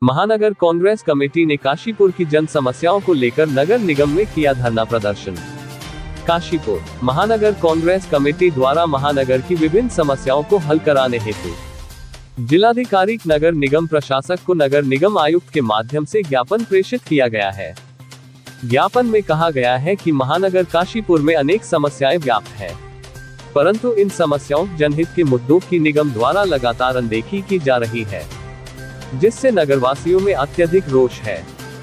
महानगर कांग्रेस कमेटी ने काशीपुर की जन समस्याओं को लेकर नगर निगम में किया धरना प्रदर्शन। काशीपुर महानगर कांग्रेस कमेटी द्वारा महानगर की विभिन्न समस्याओं को हल कराने हेतु जिलाधिकारी नगर निगम प्रशासक को नगर निगम आयुक्त के माध्यम से ज्ञापन प्रेषित किया गया है। ज्ञापन में कहा गया है कि महानगर काशीपुर में अनेक समस्याएं व्याप्त हैं, परंतु इन समस्याओं जनहित के मुद्दों की निगम द्वारा लगातार अनदेखी की जा रही है, जिससे नगरवासियों में अत्यधिक रोष है।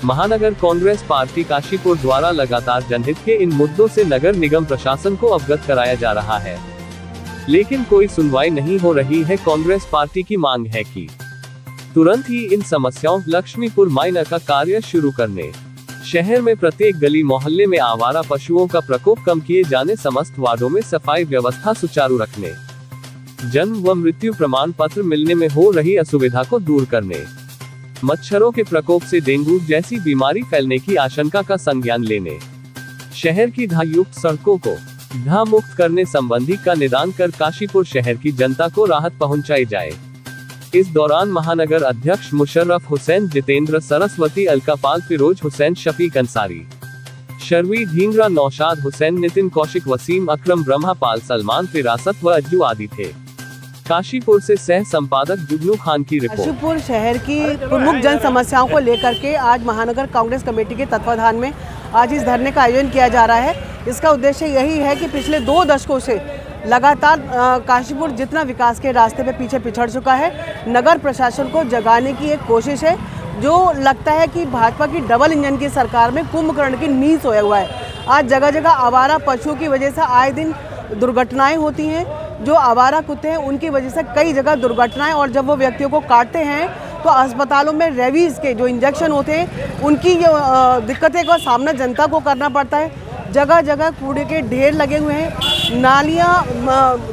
महानगर कांग्रेस पार्टी काशीपुर द्वारा लगातार जनहित के इन मुद्दों से नगर निगम प्रशासन को अवगत कराया जा रहा है, लेकिन कोई सुनवाई नहीं हो रही है। कांग्रेस पार्टी की मांग है कि तुरंत ही इन समस्याओं लक्ष्मीपुर माइनर का कार्य शुरू करने, शहर में प्रत्येक गली मोहल्ले में आवारा पशुओं का प्रकोप कम किए जाने, समस्त वार्डों में सफाई व्यवस्था सुचारू रखने, जन्म व मृत्यु प्रमाण पत्र मिलने में हो रही असुविधा को दूर करने, मच्छरों के प्रकोप से डेंगू जैसी बीमारी फैलने की आशंका का संज्ञान लेने, शहर की धायुक्त सड़कों को धा मुक्त करने संबंधी का निदान कर काशीपुर शहर की जनता को राहत पहुंचाई जाए। इस दौरान महानगर अध्यक्ष मुशर्रफ हुसैन, जितेंद्र सरस्वती, अलकापाल, फिरोज हुसैन, शफीक अंसारी, शर्वी ढींगरा, नौशाद हुसैन, नितिन कौशिक, वसीम अकरम, ब्रह्मापाल, सलमान फिरासत व अज्जू आदि थे। काशीपुर से सह संपादक जुगनू खान की रिपोर्ट। काशीपुर शहर की प्रमुख जन समस्याओं को लेकर के आज महानगर कांग्रेस कमेटी के तत्वाधान में आज इस धरने का आयोजन किया जा रहा है। इसका उद्देश्य यही है कि पिछले 2 दशकों से लगातार काशीपुर जितना विकास के रास्ते पे पीछे पिछड़ चुका है, नगर प्रशासन को जगाने की एक कोशिश है। जो लगता है कि भाजपा की डबल इंजन की सरकार में कुंभकर्ण की नींद सोया हुआ है। आज जगह जगह आवारा पशुओं की वजह से आए दिन दुर्घटनाएं होती हैं। जो आवारा कुत्ते हैं उनकी वजह से कई जगह दुर्घटनाएं, और जब वो व्यक्तियों को काटते हैं तो अस्पतालों में रेबीज के जो इंजेक्शन होते हैं उनकी दिक्कतें का सामना जनता को करना पड़ता है। जगह जगह कूड़े के ढेर लगे हुए हैं, नालियाँ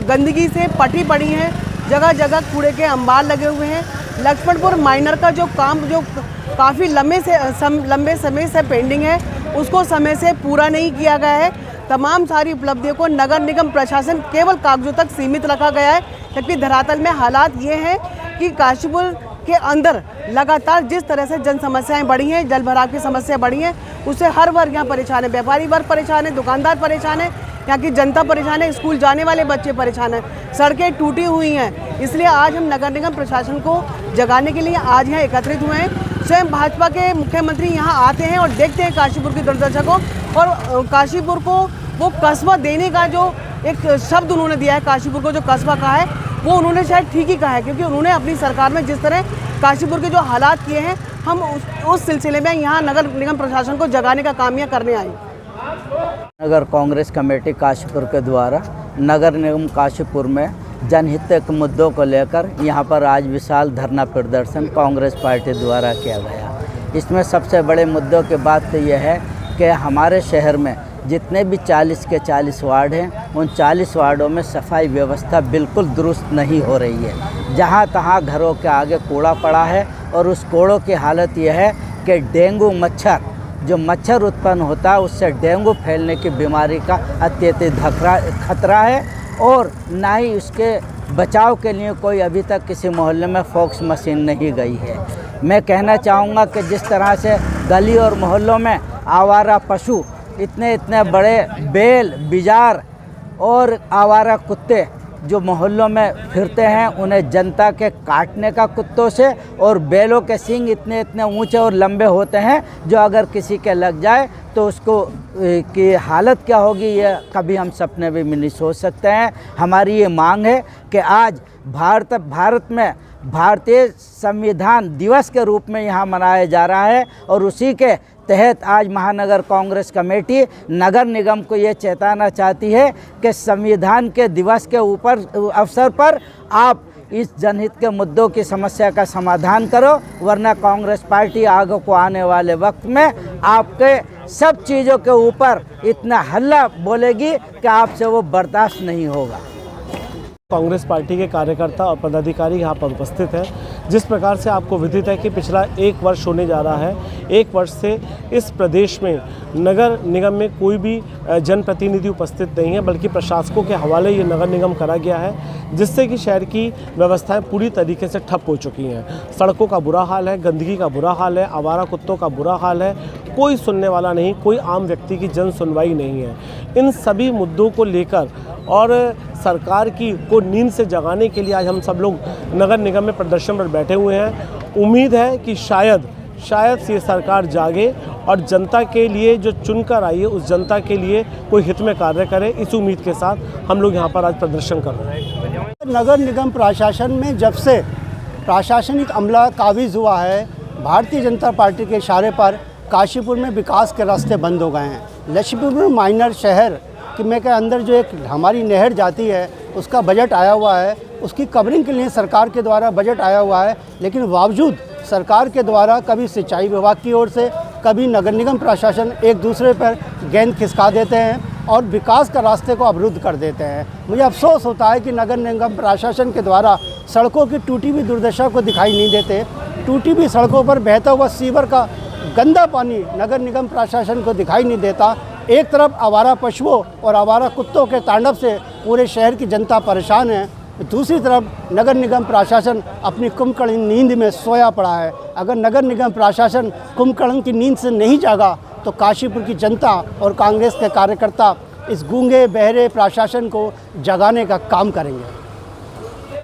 गंदगी से पटी पड़ी हैं, जगह जगह कूड़े के अंबार लगे हुए हैं। लक्ष्मणपुर माइनर का जो काम जो काफ़ी लंबे समय से पेंडिंग है, उसको समय से पूरा नहीं किया गया है। तमाम सारी उपलब्धियों को नगर निगम प्रशासन केवल कागजों तक सीमित रखा गया है, जबकि धरातल में हालात ये हैं कि काशीपुर के अंदर लगातार जिस तरह से जन समस्याएं बढ़ी हैं, जल भराव की समस्या बढ़ी हैं, उससे हर वर्ग यहाँ परेशान है। व्यापारी वर्ग परेशान है, दुकानदार परेशान है, यहाँ की जनता परेशान है, स्कूल जाने वाले बच्चे परेशान हैं, सड़कें टूटी हुई हैं। इसलिए आज हम नगर निगम प्रशासन को जगाने के लिए आज यहाँ एकत्रित हुए हैं। स्वयं भाजपा के मुख्यमंत्री यहाँ आते हैं और देखते हैं काशीपुर की दुर्दशा को, और काशीपुर को वो कस्बा देने का जो एक शब्द उन्होंने दिया है, काशीपुर को जो कस्बा कहा है, वो उन्होंने शायद ठीक ही कहा है, क्योंकि उन्होंने अपनी सरकार में जिस तरह काशीपुर के जो हालात किए हैं, हम उस सिलसिले में यहाँ नगर निगम प्रशासन को जगाने का काम यहाँ करने आए। नगर कांग्रेस कमेटी काशीपुर के द्वारा नगर निगम काशीपुर में जनहित के मुद्दों को लेकर यहाँ पर आज विशाल धरना प्रदर्शन कांग्रेस पार्टी द्वारा किया गया। इसमें सबसे बड़े मुद्दों की बात तो यह है कि हमारे शहर में जितने भी 40 के 40 वार्ड हैं, उन 40 वार्डों में सफाई व्यवस्था बिल्कुल दुरुस्त नहीं हो रही है। जहाँ तहाँ घरों के आगे कूड़ा पड़ा है, और उस कूड़ों की हालत यह है कि डेंगू मच्छर, जो मच्छर उत्पन्न होता है, उससे डेंगू फैलने की बीमारी का अत्यधिक खतरा है, और ना ही उसके बचाव के लिए कोई अभी तक किसी मोहल्ले में फॉक्स मशीन नहीं गई है। मैं कहना चाहूँगा कि जिस तरह से गली और मोहल्लों में आवारा पशु, इतने बड़े बेल, बिजार और आवारा कुत्ते जो मोहल्लों में फिरते हैं, उन्हें जनता के काटने का कुत्तों से, और बेलों के सींग इतने ऊंचे और लंबे होते हैं, जो अगर किसी के लग जाए तो उसको की हालत क्या होगी, ये कभी हम सपने भी नहीं सोच सकते हैं। हमारी ये मांग है कि आज भारत में भारतीय संविधान दिवस के रूप में यहाँ मनाया जा रहा है, और उसी के तहत आज महानगर कांग्रेस कमेटी नगर निगम को ये चेताना चाहती है कि संविधान के दिवस के अवसर पर आप इस जनहित के मुद्दों की समस्या का समाधान करो, वरना कांग्रेस पार्टी आगे को आने वाले वक्त में आपके सब चीज़ों के ऊपर इतना हल्ला बोलेगी कि आपसे वो बर्दाश्त नहीं होगा। कांग्रेस पार्टी के कार्यकर्ता और पदाधिकारी यहाँ पर उपस्थित हैं। जिस प्रकार से आपको विदित है कि पिछला 1 वर्ष होने जा रहा है, 1 वर्ष से इस प्रदेश में नगर निगम में कोई भी जनप्रतिनिधि उपस्थित नहीं है, बल्कि प्रशासकों के हवाले ये नगर निगम करा गया है, जिससे कि शहर की व्यवस्थाएं पूरी तरीके से ठप हो चुकी हैं। सड़कों का बुरा हाल है, गंदगी का बुरा हाल है, आवारा कुत्तों का बुरा हाल है, कोई सुनने वाला नहीं, कोई आम व्यक्ति की जन सुनवाई नहीं है। इन सभी मुद्दों को लेकर और सरकार की को नींद से जगाने के लिए आज हम सब लोग नगर निगम में प्रदर्शन पर बैठे हुए हैं। उम्मीद है कि शायद ये सरकार जागे और जनता के लिए जो चुनकर आई है उस जनता के लिए कोई हित में कार्य करे। इस उम्मीद के साथ हम लोग यहाँ पर आज प्रदर्शन कर रहे हैं। नगर निगम प्रशासन में जब से प्रशासनिक अमला काबिज हुआ है, भारतीय जनता पार्टी के इशारे पर काशीपुर में विकास के रास्ते बंद हो गए हैं। लक्ष्मीपुर माइनर शहर के अंदर जो एक हमारी नहर जाती है उसका बजट आया हुआ है, उसकी कवरिंग के लिए सरकार के द्वारा बजट आया हुआ है, लेकिन बावजूद सरकार के द्वारा कभी सिंचाई विभाग की ओर से, कभी नगर निगम प्रशासन एक दूसरे पर गेंद खिसका देते हैं और विकास का रास्ते को अवरुद्ध कर देते हैं। मुझे अफसोस होता है कि नगर निगम प्रशासन के द्वारा सड़कों की टूटी हुई दुर्दशा को दिखाई नहीं देते। टूटी हुई सड़कों पर बहता हुआ सीवर का गंदा पानी नगर निगम प्रशासन को दिखाई नहीं देता। एक तरफ आवारा पशुओं और आवारा कुत्तों के तांडव से पूरे शहर की जनता परेशान है, दूसरी तरफ नगर निगम प्रशासन अपनी कुंभकर्ण नींद में सोया पड़ा है। अगर नगर निगम प्रशासन कुंभकर्ण की नींद से नहीं जागा तो काशीपुर की जनता और कांग्रेस के कार्यकर्ता इस गूंगे बहरे प्रशासन को जगाने का काम करेंगे।